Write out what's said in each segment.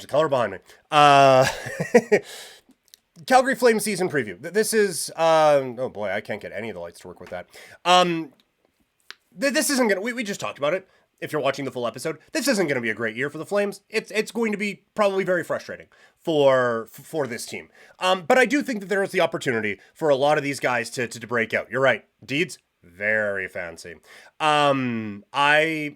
change the color behind me. Calgary Flames season preview. This is, oh boy, I can't get any of the lights to work with that. This isn't gonna, we just talked about it. If you're watching the full episode, this isn't going to be a great year for the Flames. It's going to be probably very frustrating for this team. But I do think that there is the opportunity for a lot of these guys to break out. You're right. Deeds, very fancy. I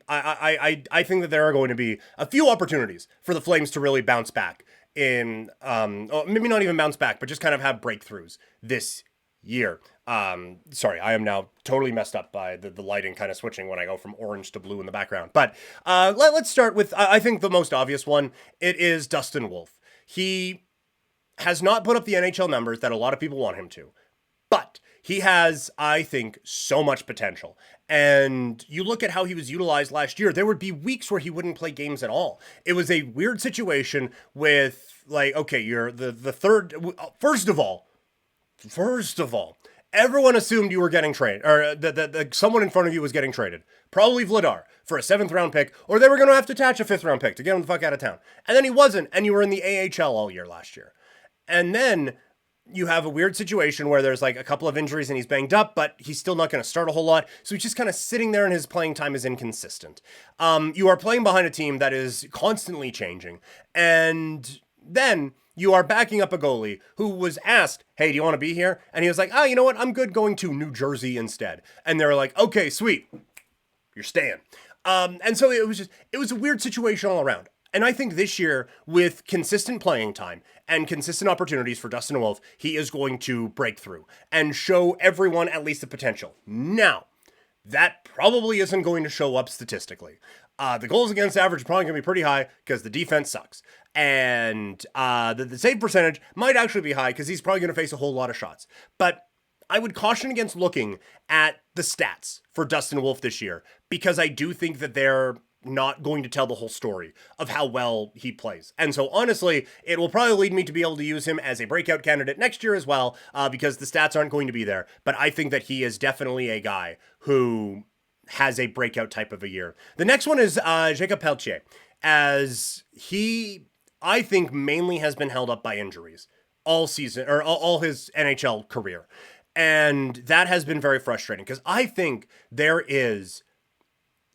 think that there are going to be a few opportunities for the Flames to really bounce back in, maybe not even bounce back, but just kind of have breakthroughs this year. Sorry, I am now totally messed up by the lighting kind of switching when I go from orange to blue in the background. But let's start with, I think the most obvious one. It is Dustin Wolf. He has not put up the NHL numbers that a lot of people want him to, but he has, I think, so much potential. And you look at how he was utilized last year, there would be weeks where he wouldn't play games at all. It was a weird situation with, like, okay, you're the third. First of all, everyone assumed you were getting traded, or that someone in front of you was getting traded. Probably Vladar for a 7th round pick, or they were going to have to attach a 5th round pick to get him the fuck out of town. And then he wasn't, and you were in the AHL all year last year. And then you have a weird situation where there's like a couple of injuries and he's banged up, but he's still not going to start a whole lot. So he's just kind of sitting there and his playing time is inconsistent. You are playing behind a team that is constantly changing. And then you are backing up a goalie who was asked, hey, do you want to be here? And he was like, you know what? I'm good going to New Jersey instead. And they're like, okay, sweet. You're staying. And so it was a weird situation all around. And I think this year, with consistent playing time and consistent opportunities for Dustin Wolf, he is going to break through and show everyone at least the potential. Now, that probably isn't going to show up statistically. The goals against average is probably going to be pretty high because the defense sucks. And the save percentage might actually be high because he's probably going to face a whole lot of shots. But I would caution against looking at the stats for Dustin Wolf this year because I do think that they're not going to tell the whole story of how well he plays. And so honestly, it will probably lead me to be able to use him as a breakout candidate next year as well, because the stats aren't going to be there. But I think that he is definitely a guy who has a breakout type of a year. The next one is Jacob Pelletier, as he, I think, mainly has been held up by injuries all season, or all his NHL career. And that has been very frustrating because I think there is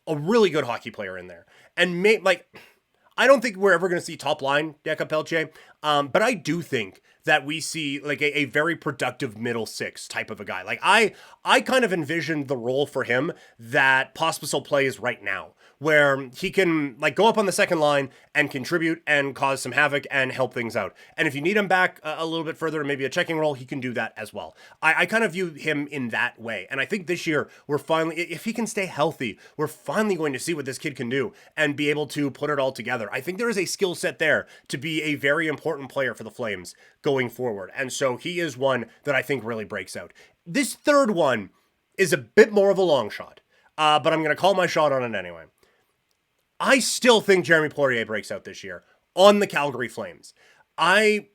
a really good hockey player in there. And I don't think we're ever going to see top line Jakob Pelletier, but I do think that we see like a very productive middle six type of a guy. Like I kind of envisioned the role for him that Pospisil plays right now, where he can like go up on the second line and contribute and cause some havoc and help things out. And if you need him back a little bit further, maybe a checking role, he can do that as well. I kind of view him in that way. And I think this year we're finally, if he can stay healthy, we're finally going to see what this kid can do and be able to put it all together. I think there is a skill set there to be a very important player for the Flames going forward. And so he is one that I think really breaks out. This third one is a bit more of a long shot, but I'm going to call my shot on it anyway. I still think Jeremy Poirier breaks out this year on the Calgary Flames. I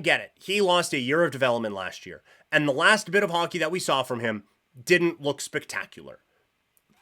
get it. He lost a year of development last year, and the last bit of hockey that we saw from him didn't look spectacular.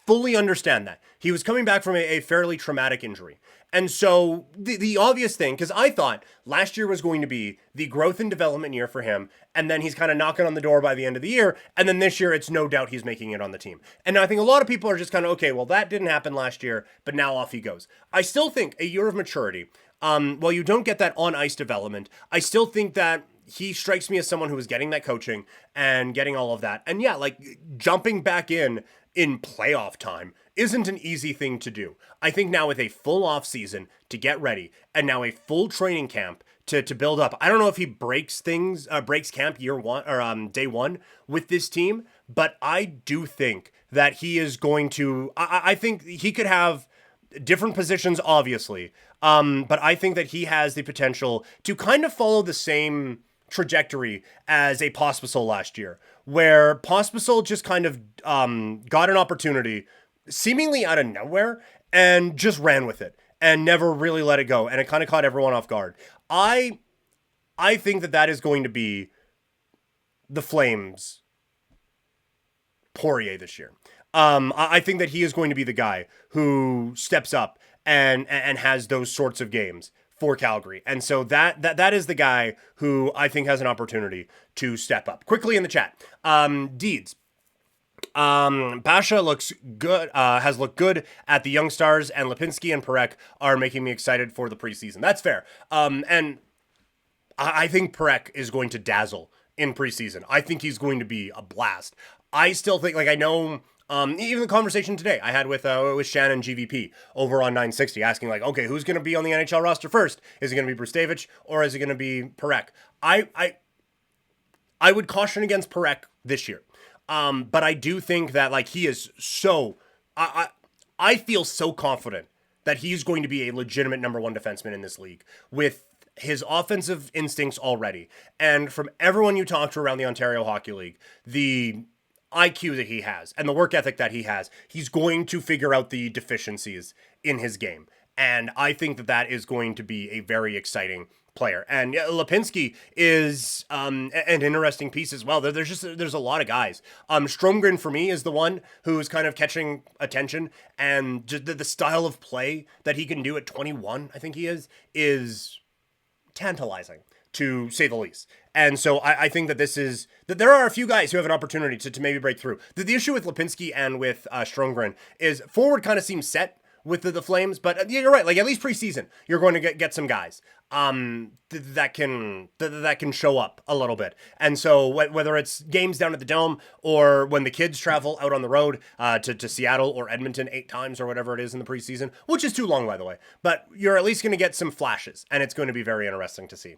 Fully understand that. He was coming back from a fairly traumatic injury. And so the obvious thing, because I thought last year was going to be the growth and development year for him, and then he's kind of knocking on the door by the end of the year, and then this year it's no doubt he's making it on the team. And I think a lot of people are just kind of, okay, well that didn't happen last year, but now off he goes. I still think a year of maturity, while you don't get that on-ice development, I still think that he strikes me as someone who is getting that coaching and getting all of that. And yeah, like jumping back in playoff time isn't an easy thing to do. I think now with a full off season to get ready and now a full training camp to build up. I don't know if he breaks camp year one or day one with this team, but I do think that he is going to, I think he could have different positions, obviously. But I think that he has the potential to kind of follow the same trajectory as a Pospisil last year, where Pospisil just kind of got an opportunity seemingly out of nowhere and just ran with it and never really let it go. And it kind of caught everyone off guard. I think that is going to be the Flames Poirier this year. I think that he is going to be the guy who steps up and has those sorts of games for Calgary. And so that is the guy who I think has an opportunity to step up. Quickly in the chat. Deeds. Basha looks good, has looked good at the Young Stars, and Lipinski and Parekh are making me excited for the preseason. That's fair. And I think Parekh is going to dazzle in preseason. I think he's going to be a blast. I still think, like, I know, even the conversation today I had with Shannon GVP over on 960, asking, like, okay, who's going to be on the NHL roster first? Is it going to be Brustevich or is it going to be Parekh? I would caution against Parekh this year. But I do think that, like, he is so, I feel so confident that he's going to be a legitimate number one defenseman in this league with his offensive instincts already. And from everyone you talk to around the Ontario Hockey League, the IQ that he has and the work ethic that he has, he's going to figure out the deficiencies in his game. And I think that that is going to be a very exciting player. And Lipinski is an interesting piece as well. There's a lot of guys. Stromgren for me is the one who's kind of catching attention, and just the style of play that he can do at 21, I think he is tantalizing, to say the least. And so I think that that there are a few guys who have an opportunity to maybe break through. The issue with Lipinski and with Stromgren is forward kind of seems set with the Flames, but you're right. Like, at least preseason, you're going to get some guys that can show up a little bit. And so whether it's games down at the Dome or when the kids travel out on the road to Seattle or Edmonton 8 times or whatever it is in the preseason, which is too long, by the way, but you're at least going to get some flashes, and it's going to be very interesting to see.